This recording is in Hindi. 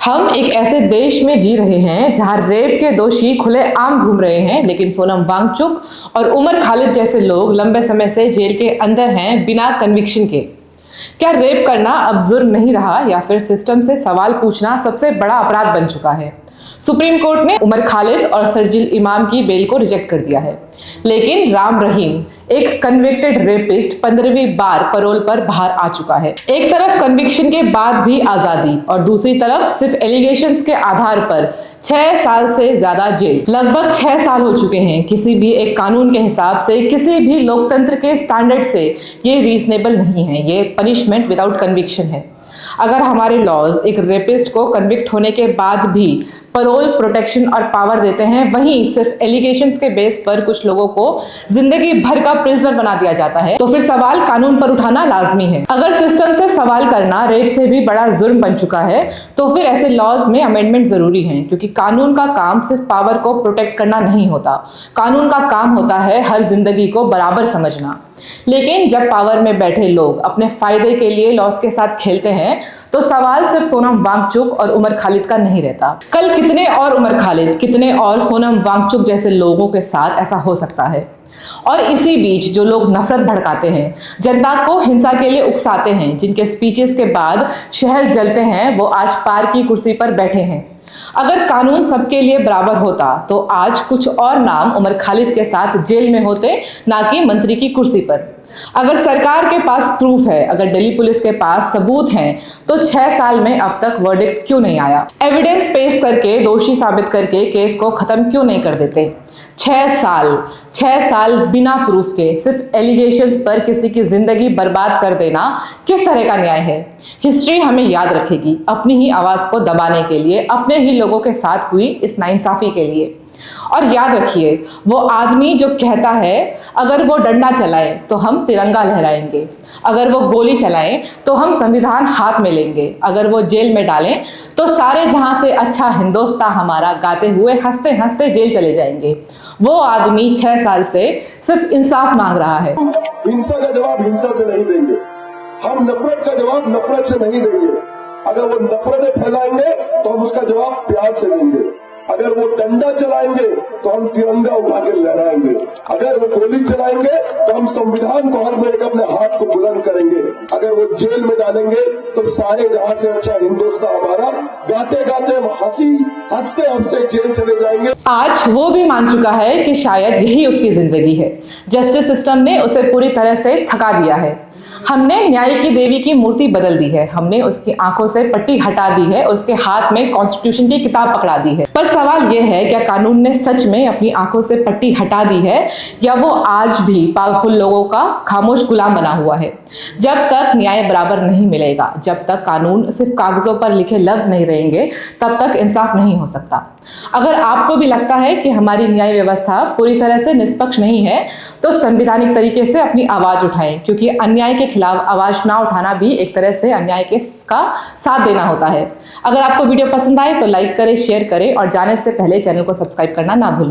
हम एक ऐसे देश में जी रहे हैं जहां रेप के दोषी खुलेआम घूम रहे हैं, लेकिन सोनम वांगचुक और उमर खालिद जैसे लोग लंबे समय से जेल के अंदर हैं बिना कन्विक्शन के। क्या रेप करना अब जुर्म नहीं रहा, या फिर सिस्टम से सवाल पूछना सबसे बड़ा अपराध बन चुका है? सुप्रीम कोर्ट ने उमर खालिद और शरजील इमाम की बेल को रिजेक्ट कर दिया है, लेकिन राम रहीम, एक कन्विक्टेड रेपिस्ट, 15वीं बार पैरोल पर बाहर आ चुका है। एक तरफ कन्विक्शन के बाद भी आजादी और दूसरी तरफ सिर्फ एलिगेशंस के आधार पर 6 साल से ज्यादा जेल। लगभग 6 साल हो चुके हैं। किसी भी एक कानून के हिसाब से, किसी भी लोकतंत्र के स्टैंडर्ड से ये रीजनेबल नहीं है। ये पनिशमेंट विदाउट कन्विक्शन है। अगर हमारे लॉज एक रेपिस्ट को कन्विक्ट होने के बाद भी पैरोल, प्रोटेक्शन और पावर देते हैं, वहीं सिर्फ एलिगेशंस के बेस पर कुछ लोगों को जिंदगी भर का प्रिजनर बना दिया जाता है, तो फिर सवाल कानून पर उठाना लाजमी है। अगर सिस्टम से सवाल करना रेप से भी बड़ा जुर्म बन चुका है, तो फिर ऐसे लॉज में अमेंडमेंट जरूरी है, क्योंकि कानून का काम सिर्फ पावर को प्रोटेक्ट करना नहीं होता। कानून का काम होता है हर जिंदगी को बराबर समझना। लेकिन जब पावर में बैठे लोग अपने फायदे के लिए लॉज के साथ खेलते हैं, तो सवाल सिर्फ सोनम वांगचुक और उमर खालिद का नहीं रहता। कल कितने और उमर खालिद, कितने और सोनम वांगचुक जैसे लोगों के साथ ऐसा हो सकता है। और इसी बीच जो लोग नफरत भड़काते हैं, जनता को हिंसा के लिए उकसाते हैं, जिनके स्पीचेस के बाद शहर जलते हैं, वो आज पार की कुर्सी पर बैठे हैं। अगर कानून सबके लिए बराबर होता तो आज कुछ और नाम उमर खालिद के साथ जेल में होते, ना कि मंत्री की कुर्सी पर। अगर सरकार के पास प्रूफ है, अगर दिल्ली पुलिस के पास सबूत हैं, तो 6 साल में अब तक वर्डिक्ट क्यों नहीं आया? एविडेंस पेश करके, दोषी साबित करके केस को खत्म क्यों नहीं कर देते? 6 साल बिना प्रूफ के सिर्फ एलिगेशंस पर किसी की जिंदगी बर्बाद कर देना किस तरह का न्याय है? हिस्ट्री हमें याद रखेगी, अपनी ही आवाज को दबाने के लिए, अपने ही लोगों के साथ हुई इस नाइंसाफी के लिए। और याद रखिए, वो आदमी जो कहता है अगर वो डंडा चलाए तो हम तिरंगा लहराएंगे, अगर वो गोली चलाए तो हम संविधान हाथ में लेंगे, अगर वो जेल में डालें तो सारे जहां से अच्छा हिंदुस्तान हमारा गाते हुए हंसते हंसते जेल चले जाएंगे। वो आदमी 6 साल से सिर्फ इंसाफ मांग रहा है। हिंसा का जवाब हिंसा से नहीं देंगे, हम नफरत का जवाब नफरत से नहीं देंगे। अगर वो नफरतें फैलाएंगे तो हम उसका जवाब प्यार से देंगे। अगर वो डंडा चलाएंगे तो हम तिरंगा उठा के लहराएंगे। अगर वो गोली चलाएंगे तो हम संविधान को हर में अपने हाथ को बुलंद करेंगे। अगर वो जेल में डालेंगे तो सारे जहां से अच्छा हिंदुस्तान हमारा गाते गाते हंसते हंसते जेल चले जाएंगे। आज वो भी मान चुका है कि शायद यही उसकी जिंदगी है। जस्टिस सिस्टम ने उसे पूरी तरह से थका दिया है। हमने न्याय की देवी की मूर्ति बदल दी है, हमने उसकी आंखों से पट्टी हटा दी है, उसके हाथ में कॉन्स्टिट्यूशन की किताब पकड़ा दी है। पर सवाल यह है, क्या कानून ने सच में अपनी आंखों से पट्टी हटा दी है, या वो आज भी पावरफुल लोगों का खामोश गुलाम बना हुआ है? जब तक न्याय बराबर नहीं मिलेगा, जब तक कानून सिर्फ कागजों पर लिखे लफ्ज नहीं रहेंगे, तब तक इंसाफ नहीं हो सकता। अगर आपको भी लगता है कि हमारी न्याय व्यवस्था पूरी तरह से निष्पक्ष नहीं है, तो संवैधानिक तरीके से अपनी आवाज उठाएं, क्योंकि अन्याय के खिलाफ आवाज ना उठाना भी एक तरह से अन्याय के का साथ देना होता है। अगर आपको वीडियो पसंद आए तो लाइक करें, शेयर करें और जाने से पहले चैनल को सब्सक्राइब करना ना भूलें।